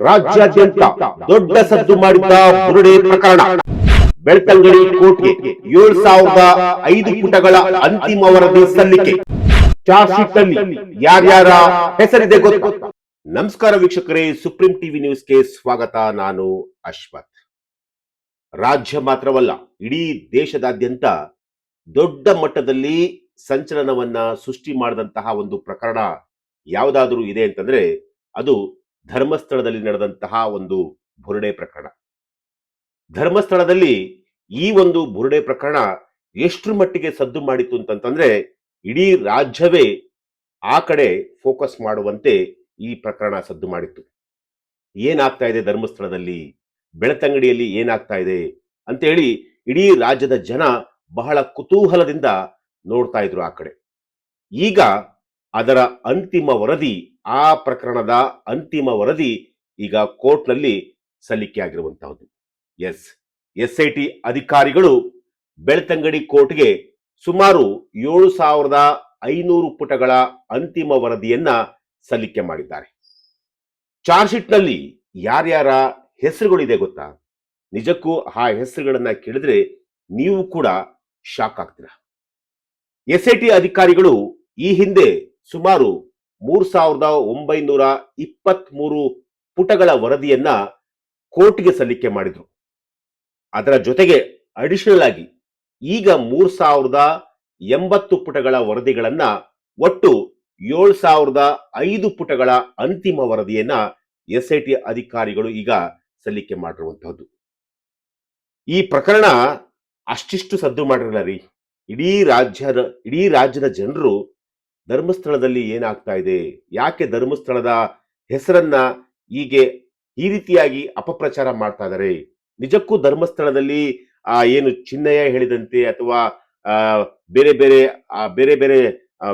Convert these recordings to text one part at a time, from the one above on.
ರಾಜ್ಯಾದ್ಯಂತ ದೊಡ್ಡ ಸದ್ದು ಮಾಡಿದ್ದ ಬುರುಡೆ ಪ್ರಕರಣ. ಬೆಳ್ತಂಗಡಿ ಕೋರ್ಟ್ಗೆ 7,005 ಪುಟಗಳ ಅಂತಿಮ ವರದಿ ಸಲ್ಲಿಕೆ. ಚಾರ್ಜ್ ಶೀಟ್ ನಲ್ಲಿ ಯಾರ್ಯಾರ ಹೆಸರಿದೆ ಗೊತ್ತಾ? ನಮಸ್ಕಾರ ವೀಕ್ಷಕರೇ, ಸುಪ್ರೀಂ ಟಿವಿ ನ್ಯೂಸ್ಗೆ ಸ್ವಾಗತ. ನಾನು ಅಶ್ವಥ್. ರಾಜ್ಯ ಮಾತ್ರವಲ್ಲ, ಇಡೀ ದೇಶದಾದ್ಯಂತ ದೊಡ್ಡ ಮಟ್ಟದಲ್ಲಿ ಸಂಚಲನವನ್ನ ಸೃಷ್ಟಿ ಮಾಡಿದಂತಹ ಒಂದು ಪ್ರಕರಣ ಯಾವುದಾದ್ರೂ ಇದೆ ಅಂತಂದ್ರೆ ಅದು ಧರ್ಮಸ್ಥಳದಲ್ಲಿ ನಡೆದಂತಹ ಒಂದು ಬುರುಡೆ ಪ್ರಕರಣ. ಧರ್ಮಸ್ಥಳದಲ್ಲಿ ಈ ಒಂದು ಬುರುಡೆ ಪ್ರಕರಣ ಎಷ್ಟು ಮಟ್ಟಿಗೆ ಸದ್ದು ಮಾಡಿತು ಅಂತಂತಂದ್ರೆ ಇಡೀ ರಾಜ್ಯವೇ ಆ ಕಡೆ ಫೋಕಸ್ ಮಾಡುವಂತೆ ಈ ಪ್ರಕರಣ ಸದ್ದು ಮಾಡಿತ್ತು. ಏನಾಗ್ತಾ ಇದೆ ಧರ್ಮಸ್ಥಳದಲ್ಲಿ, ಬೆಳ್ತಂಗಡಿಯಲ್ಲಿ ಏನಾಗ್ತಾ ಇದೆ ಅಂತ ಹೇಳಿ ಇಡೀ ರಾಜ್ಯದ ಜನ ಬಹಳ ಕುತೂಹಲದಿಂದ ನೋಡ್ತಾ ಇದ್ರು ಆ ಕಡೆ. ಈಗ ಅದರ ಅಂತಿಮ ವರದಿ, ಆ ಪ್ರಕರಣದ ಅಂತಿಮ ವರದಿ ಈಗ ಕೋರ್ಟ್ನಲ್ಲಿ ಸಲ್ಲಿಕೆ ಆಗಿರುವಂತಹದ್ದು. SIT ಅಧಿಕಾರಿಗಳು ಬೆಳ್ತಂಗಡಿ ಕೋರ್ಟ್ಗೆ ಸುಮಾರು 7,500 ಪುಟಗಳ ಅಂತಿಮ ವರದಿಯನ್ನ ಸಲ್ಲಿಕೆ ಮಾಡಿದ್ದಾರೆ. ಚಾರ್ಜ್ ಶೀಟ್ ನಲ್ಲಿ ಯಾರ್ಯಾರ ಹೆಸರುಗಳಿದೆ ಗೊತ್ತಾ? ನಿಜಕ್ಕೂ ಆ ಹೆಸರುಗಳನ್ನ ಕೇಳಿದ್ರೆ ನೀವು ಕೂಡ ಶಾಕ್ ಆಗ್ತೀರಾ. SIT ಅಧಿಕಾರಿಗಳು ಈ ಹಿಂದೆ ಸುಮಾರು 3,923 ಪುಟಗಳ ವರದಿಯನ್ನ ಕೋರ್ಟ್ಗೆ ಸಲ್ಲಿಕೆ ಮಾಡಿದ್ರು. ಅದರ ಜೊತೆಗೆ ಅಡಿಷನಲ್ ಆಗಿ ಈಗ 3,080 ಪುಟಗಳ ವರದಿಗಳನ್ನ, ಒಟ್ಟು 7,005 ಪುಟಗಳ ಅಂತಿಮ ವರದಿಯನ್ನ SIT ಅಧಿಕಾರಿಗಳು ಈಗ ಸಲ್ಲಿಕೆ ಮಾಡಿರುವಂತಹದ್ದು. ಈ ಪ್ರಕರಣ ಅಷ್ಟಿಷ್ಟು ಸದ್ದು ಮಾಡಿರಲ್ಲ ರೀ. ಇಡೀ ರಾಜ್ಯದ ಜನರು ಧರ್ಮಸ್ಥಳದಲ್ಲಿ ಏನಾಗ್ತಾ ಇದೆ, ಯಾಕೆ ಧರ್ಮಸ್ಥಳದ ಹೆಸರನ್ನ ಹೀಗೆ ಈ ರೀತಿಯಾಗಿ ಅಪಪ್ರಚಾರ ಮಾಡ್ತಾ ಇದ್ದಾರೆ, ನಿಜಕ್ಕೂ ಧರ್ಮಸ್ಥಳದಲ್ಲಿ ಏನು ಚಿನ್ನಯ್ಯ ಹೇಳಿದಂತೆ ಅಥವಾ ಬೇರೆ ಬೇರೆ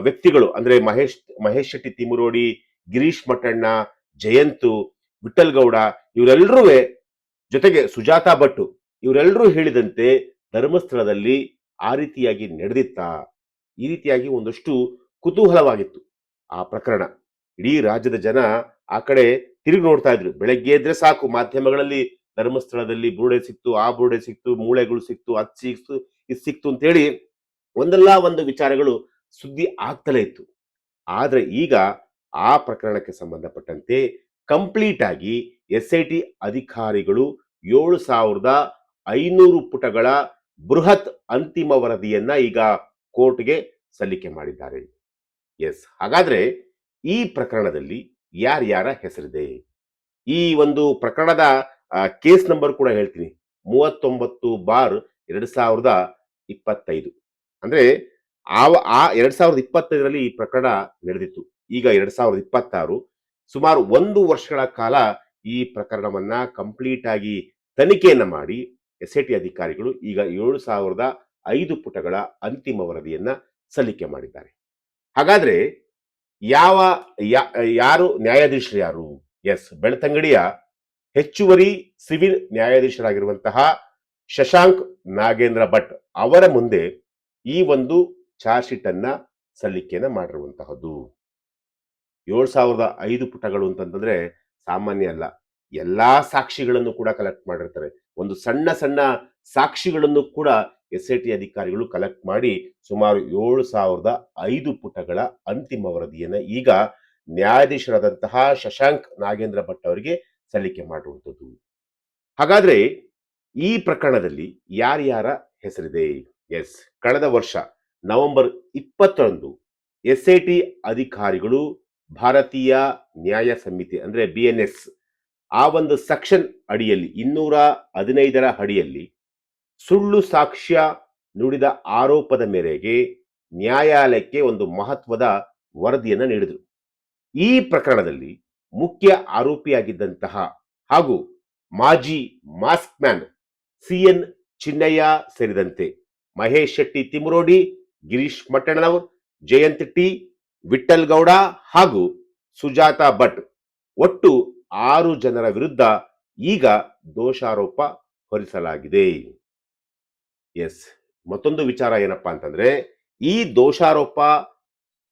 ವ್ಯಕ್ತಿಗಳು ಅಂದ್ರೆ ಮಹೇಶ್ ಶೆಟ್ಟಿ ತಿಮುರೋಡಿ, ಗಿರೀಶ್ ಮಠಣ್ಣ, ಜಯಂತು, ವಿಠಲ್ ಗೌಡ ಇವರೆಲ್ಲರೂ ಜೊತೆಗೆ ಸುಜಾತಾ ಭಟ್ ಇವರೆಲ್ಲರೂ ಹೇಳಿದಂತೆ ಧರ್ಮಸ್ಥಳದಲ್ಲಿ ಆ ರೀತಿಯಾಗಿ ನಡೆದಿತ್ತಾ? ಈ ರೀತಿಯಾಗಿ ಒಂದಷ್ಟು ಕುತೂಹಲವಾಗಿತ್ತು ಆ ಪ್ರಕರಣ. ಇಡೀ ರಾಜ್ಯದ ಜನ ಆ ಕಡೆ ತಿರುಗಿ ನೋಡ್ತಾ ಇದ್ರು. ಬೆಳಗ್ಗೆ ಎದ್ರೆ ಸಾಕು, ಮಾಧ್ಯಮಗಳಲ್ಲಿ ಧರ್ಮಸ್ಥಳದಲ್ಲಿ ಬುರುಡೆ ಸಿಕ್ತು, ಆ ಬುರುಡೆ ಸಿಕ್ತು, ಮೂಳೆಗಳು ಸಿಕ್ತು, ಅದು ಸಿಕ್ತು, ಇದು ಸಿಕ್ತು ಅಂತೇಳಿ ಒಂದಲ್ಲ ಒಂದು ವಿಚಾರಗಳು ಸುದ್ದಿ ಆಗ್ತಲೇ ಇತ್ತು. ಆದ್ರೆ ಈಗ ಆ ಪ್ರಕರಣಕ್ಕೆ ಸಂಬಂಧಪಟ್ಟಂತೆ ಕಂಪ್ಲೀಟ್ ಆಗಿ SIT ಅಧಿಕಾರಿಗಳು 7,500 ಪುಟಗಳ ಬೃಹತ್ ಅಂತಿಮ ವರದಿಯನ್ನ ಈಗ ಕೋರ್ಟ್ಗೆ ಸಲ್ಲಿಕೆ ಮಾಡಿದ್ದಾರೆ. ಹಾಗಾದ್ರೆ ಈ ಪ್ರಕರಣದಲ್ಲಿ ಯಾರ್ಯಾರ ಹೆಸರಿದೆ? ಈ ಒಂದು ಪ್ರಕರಣದ ಕೇಸ್ ನಂಬರ್ ಕೂಡ ಹೇಳ್ತೀನಿ, 39/2025. ಅಂದ್ರೆ ಆ 2025ರಲ್ಲಿ ಈ ಪ್ರಕರಣ ನಡೆದಿತ್ತು. ಈಗ 2026, ಸುಮಾರು 1 ವರ್ಷಗಳ ಕಾಲ ಈ ಪ್ರಕರಣವನ್ನ ಕಂಪ್ಲೀಟ್ ಆಗಿ ತನಿಖೆಯನ್ನ ಮಾಡಿ SIT ಅಧಿಕಾರಿಗಳು ಈಗ 7,005 ಪುಟಗಳ ಅಂತಿಮ ವರದಿಯನ್ನ ಸಲ್ಲಿಕೆ ಮಾಡಿದ್ದಾರೆ. ಹಾಗಾದ್ರೆ ಯಾರು ನ್ಯಾಯಾಧೀಶರು ಯಾರು? ಬೆಳ್ತಂಗಡಿಯ ಹೆಚ್ಚುವರಿ ಸಿವಿಲ್ ನ್ಯಾಯಾಧೀಶರಾಗಿರುವಂತಹ ಶಶಾಂಕ್ ನಾಗೇಂದ್ರ ಭಟ್ ಅವರ ಮುಂದೆ ಈ ಒಂದು ಚಾರ್ಜ್ ಶೀಟ್ ಅನ್ನ ಸಲ್ಲಿಕೆಯನ್ನ ಮಾಡಿರುವಂತಹದ್ದು. 7,005 ಪುಟಗಳು ಅಂತಂದ್ರೆ ಸಾಮಾನ್ಯ ಅಲ್ಲ. ಎಲ್ಲಾ ಸಾಕ್ಷಿಗಳನ್ನು ಕೂಡ ಕಲೆಕ್ಟ್ ಮಾಡಿರ್ತಾರೆ. ಒಂದು ಸಣ್ಣ ಸಾಕ್ಷಿಗಳನ್ನು ಕೂಡ SIT ಅಧಿಕಾರಿಗಳು ಕಲೆಕ್ಟ್ ಮಾಡಿ ಸುಮಾರು 7,005 ಪುಟಗಳ ಅಂತಿಮ ವರದಿಯನ್ನ ಈಗ ನ್ಯಾಯಾಧೀಶರಾದಂತಹ ಶಶಾಂಕ್ ನಾಗೇಂದ್ರ ಭಟ್ ಅವರಿಗೆ ಸಲ್ಲಿಕೆ ಮಾಡುವಂಥದ್ದು. ಹಾಗಾದ್ರೆ ಈ ಪ್ರಕರಣದಲ್ಲಿ ಯಾರ್ಯಾರ ಹೆಸರಿದೆ? ಕಳೆದ ವರ್ಷ ನವೆಂಬರ್ 20ರಂದು SIT ಅಧಿಕಾರಿಗಳು ಭಾರತೀಯ ನ್ಯಾಯ ಸಮಿತಿ ಅಂದ್ರೆ BNS ಆ ಒಂದು ಸೆಕ್ಷನ್ ಅಡಿಯಲ್ಲಿ 215ರ ಅಡಿಯಲ್ಲಿ ಸುಳ್ಳು ಸಾಕ್ಷ್ಯ ನುಡಿದ ಆರೋಪದ ಮೇರೆಗೆ ನ್ಯಾಯಾಲಯಕ್ಕೆ ಒಂದು ಮಹತ್ವದ ವರದಿಯನ್ನ ನೀಡಿದರು. ಈ ಪ್ರಕರಣದಲ್ಲಿ ಮುಖ್ಯ ಆರೋಪಿಯಾಗಿದ್ದಂತಹ ಹಾಗೂ ಮಾಜಿ ಮಾಸ್ಕ್ ಮ್ಯಾನ್ CN ಚಿನ್ನಯ್ಯ ಸೇರಿದಂತೆ ಮಹೇಶ್ ಶೆಟ್ಟಿ ತಿಮುರೋಡಿ, ಗಿರೀಶ್ ಮಠಣ್ಣನವರ್, ಜಯಂತ್ ಟಿ, ವಿಠಲ್ ಗೌಡ ಹಾಗೂ ಸುಜಾತಾ ಭಟ್ ಒಟ್ಟು 6 ಜನರ ವಿರುದ್ಧ ಈಗ ದೋಷಾರೋಪ ಹೊರಿಸಲಾಗಿದೆ. ಮತ್ತೊಂದು ವಿಚಾರ ಏನಪ್ಪಾ ಅಂತಂದ್ರೆ ಈ ದೋಷಾರೋಪ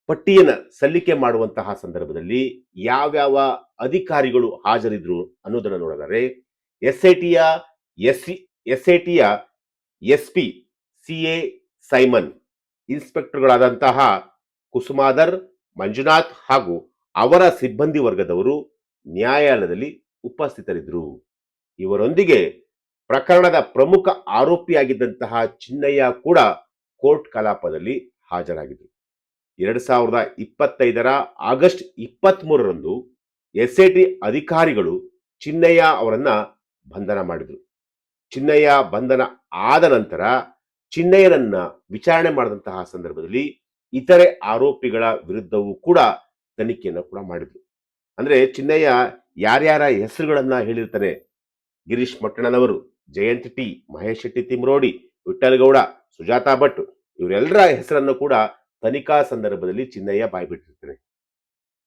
ಪಟ್ಟಿಯನ್ನ ಸಲ್ಲಿಕೆ ಮಾಡುವಂತಹ ಸಂದರ್ಭದಲ್ಲಿ ಯಾವ್ಯಾವ ಅಧಿಕಾರಿಗಳು ಹಾಜರಿದ್ರು ಅನ್ನೋದನ್ನ ನೋಡಿದರೆ ಎಸ್ಐಟಿಯ ಎಸ್ಐಟಿಯ ಎಸ್ಪಿ ಸಿಎ ಸೈಮನ್, ಇನ್ಸ್ಪೆಕ್ಟರ್ಗಳಾದಂತಹ ಕುಸುಮಾಧರ್, ಮಂಜುನಾಥ್ ಹಾಗೂ ಅವರ ಸಿಬ್ಬಂದಿ ವರ್ಗದವರು ನ್ಯಾಯಾಲಯದಲ್ಲಿ ಉಪಸ್ಥಿತರಿದ್ದರು. ಇವರೊಂದಿಗೆ ಪ್ರಕರಣದ ಪ್ರಮುಖ ಆರೋಪಿಯಾಗಿದ್ದಂತಹ ಚಿನ್ನಯ್ಯ ಕೂಡ ಕೋರ್ಟ್ ಕಲಾಪದಲ್ಲಿ ಹಾಜರಾಗಿದ್ದರು. 2025 ಆಗಸ್ಟ್ 23ರಂದು ಎಸ್ಐಟಿ ಅಧಿಕಾರಿಗಳು ಚಿನ್ನಯ್ಯ ಅವರನ್ನ ಬಂಧನ ಮಾಡಿದ್ರು. ಚಿನ್ನಯ್ಯ ಬಂಧನ ಆದ ನಂತರ ಚಿನ್ನಯ್ಯನನ್ನ ವಿಚಾರಣೆ ಮಾಡಿದಂತಹ ಸಂದರ್ಭದಲ್ಲಿ ಇತರೆ ಆರೋಪಿಗಳ ವಿರುದ್ಧವೂ ಕೂಡ ತನಿಖೆಯನ್ನು ಕೂಡ ಮಾಡಿದ್ರು. ಅಂದ್ರೆ ಚಿನ್ನಯ್ಯ ಯಾರ್ಯಾರ ಹೆಸರುಗಳನ್ನ ಹೇಳಿರ್ತಾನೆ, ಗಿರೀಶ್ ಮಟ್ಟಣ್ಣನವರು, ಜಯಂತ್ ಟಿ, ಮಹೇಶ್ ಶೆಟ್ಟಿ ತಿಮ್ರೋಡಿ, ವಿಠ್ಠಲ್ ಗೌಡ, ಸುಜಾತಾ ಭಟ್, ಇವರೆಲ್ಲರ ಹೆಸರನ್ನು ಕೂಡ ತನಿಖಾ ಸಂದರ್ಭದಲ್ಲಿ ಚಿನ್ನಯ್ಯ ಬಾಯ್ಬಿಟ್ಟಿರ್ತಾನೆ.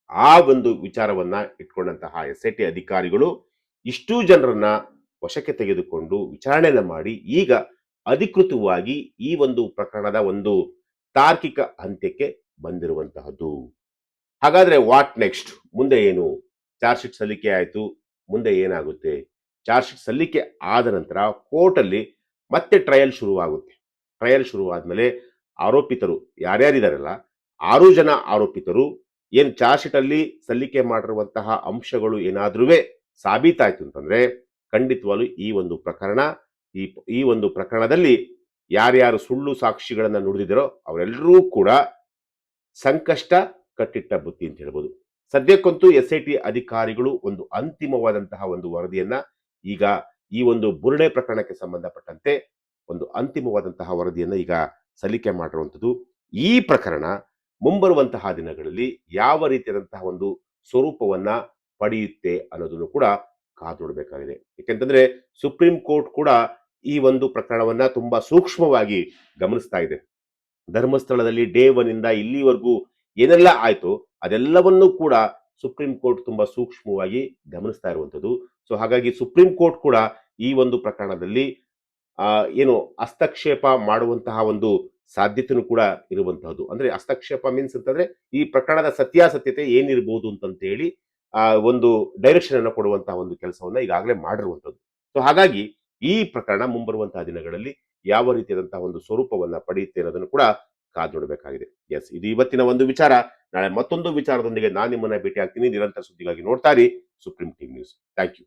ಆ ಒಂದು ವಿಚಾರವನ್ನ ಇಟ್ಕೊಂಡಂತಹ ಎಸ್ಐಟಿ ಅಧಿಕಾರಿಗಳು ಇಷ್ಟೂ ಜನರನ್ನ ವಶಕ್ಕೆ ತೆಗೆದುಕೊಂಡು ವಿಚಾರಣೆಯನ್ನ ಮಾಡಿ ಈಗ ಅಧಿಕೃತವಾಗಿ ಈ ಒಂದು ಪ್ರಕರಣದ ಒಂದು ತಾರ್ಕಿಕ ಅಂತ್ಯಕ್ಕೆ ಬಂದಿರುವಂತಹದ್ದು. ಹಾಗಾದ್ರೆ ವಾಟ್ ನೆಕ್ಸ್ಟ್? ಮುಂದೆ ಏನು? ಚಾರ್ಜ್ ಶೀಟ್ ಸಲ್ಲಿಕೆ ಆಯಿತು, ಮುಂದೆ ಏನಾಗುತ್ತೆ? ಚಾರ್ಜ್ ಶೀಟ್ ಸಲ್ಲಿಕೆ ಆದ ನಂತರ ಕೋರ್ಟಲ್ಲಿ ಮತ್ತೆ ಟ್ರಯಲ್ ಶುರುವಾಗುತ್ತೆ. ಟ್ರಯಲ್ ಶುರುವಾದ್ಮೇಲೆ ಆರೋಪಿತರು ಯಾರ್ಯಾರಿದಾರಲ್ಲ 6 ಜನ ಆರೋಪಿತರು ಏನು ಚಾರ್ಜ್ ಶೀಟ್ ಅಲ್ಲಿ ಸಲ್ಲಿಕೆ ಮಾಡಿರುವಂತಹ ಅಂಶಗಳು ಏನಾದ್ರೂ ಸಾಬೀತಾಯ್ತು ಅಂತಂದ್ರೆ ಖಂಡಿತವಾಗ್ಲೂ ಈ ಒಂದು ಪ್ರಕರಣದಲ್ಲಿ ಯಾರ್ಯಾರು ಸುಳ್ಳು ಸಾಕ್ಷಿಗಳನ್ನ ನುಡಿದಿದ್ದಾರೋ ಅವರೆಲ್ಲರೂ ಕೂಡ ಸಂಕಷ್ಟ ಕಟ್ಟಿಟ್ಟ ಬುತ್ತಿ ಅಂತ ಹೇಳ್ಬೋದು. ಸದ್ಯಕ್ಕಂತೂ ಎಸ್ಐಟಿ ಅಧಿಕಾರಿಗಳು ಒಂದು ಅಂತಿಮವಾದಂತಹ ಒಂದು ವರದಿಯನ್ನ ಈಗ ಈ ಒಂದು ಬುರುಡೆ ಪ್ರಕರಣಕ್ಕೆ ಸಂಬಂಧಪಟ್ಟಂತೆ ಒಂದು ಅಂತಿಮವಾದಂತಹ ವರದಿಯನ್ನ ಈಗ ಸಲ್ಲಿಕೆ ಮಾಡಿರುವಂಥದ್ದು. ಈ ಪ್ರಕರಣ ಮುಂಬರುವಂತಹ ದಿನಗಳಲ್ಲಿ ಯಾವ ರೀತಿಯಾದಂತಹ ಒಂದು ಸ್ವರೂಪವನ್ನ ಪಡೆಯುತ್ತೆ ಅನ್ನೋದನ್ನು ಕೂಡ ಕಾದು ನೋಡಬೇಕಾಗಿದೆ. ಯಾಕೆಂತಂದ್ರೆ ಸುಪ್ರೀಂ ಕೋರ್ಟ್ ಕೂಡ ಈ ಒಂದು ಪ್ರಕರಣವನ್ನ ತುಂಬಾ ಸೂಕ್ಷ್ಮವಾಗಿ ಗಮನಿಸ್ತಾ ಇದೆ. ಧರ್ಮಸ್ಥಳದಲ್ಲಿ ಡೇ 1 ಇಂದ ಇಲ್ಲಿವರೆಗೂ ಏನೆಲ್ಲ ಆಯ್ತು ಅದೆಲ್ಲವನ್ನೂ ಕೂಡ ಸುಪ್ರೀಂ ಕೋರ್ಟ್ ತುಂಬಾ ಸೂಕ್ಷ್ಮವಾಗಿ ಗಮನಿಸ್ತಾ ಇರುವಂಥದ್ದು. ಸೊ ಹಾಗಾಗಿ ಸುಪ್ರೀಂ ಕೋರ್ಟ್ ಕೂಡ ಈ ಒಂದು ಪ್ರಕರಣದಲ್ಲಿ ಏನು ಹಸ್ತಕ್ಷೇಪ ಮಾಡುವಂತಹ ಒಂದು ಸಾಧ್ಯತೆಯೂ ಕೂಡ ಇರುವಂತಹದ್ದು. ಅಂದ್ರೆ ಹಸ್ತಕ್ಷೇಪ ಮೀನ್ಸ್ ಅಂತಂದ್ರೆ ಈ ಪ್ರಕರಣದ ಸತ್ಯಾಸತ್ಯತೆ ಏನಿರಬಹುದು ಅಂತಂತ ಹೇಳಿ ಒಂದು ಡೈರೆಕ್ಷನ್ ಅನ್ನು ಕೊಡುವಂತಹ ಒಂದು ಕೆಲಸವನ್ನ ಈಗಾಗಲೇ ಮಾಡಿರುವಂತದ್ದು. ಸೊ ಹಾಗಾಗಿ ಈ ಪ್ರಕರಣ ಮುಂಬರುವಂತಹ ದಿನಗಳಲ್ಲಿ ಯಾವ ರೀತಿಯಾದಂತಹ ಒಂದು ಸ್ವರೂಪವನ್ನ ಪಡೆಯುತ್ತೆ ಅನ್ನೋದನ್ನು ಕೂಡ ಕಾದು ನೋಡಬೇಕಾಗಿದೆ. ಎಸ್, ಇದು ಇವತ್ತಿನ ಒಂದು ವಿಚಾರ. ನಾಳೆ ಮತ್ತೊಂದು ವಿಚಾರದೊಂದಿಗೆ ನಾನು ನಿಮ್ಮನ್ನ ಭೇಟಿ ಆಗ್ತೀನಿ. ನಿರಂತರ ಸುದ್ದಿಗಾಗಿ ನೋಡ್ತಾ ಇರಿ Supreme TV News. Thank you.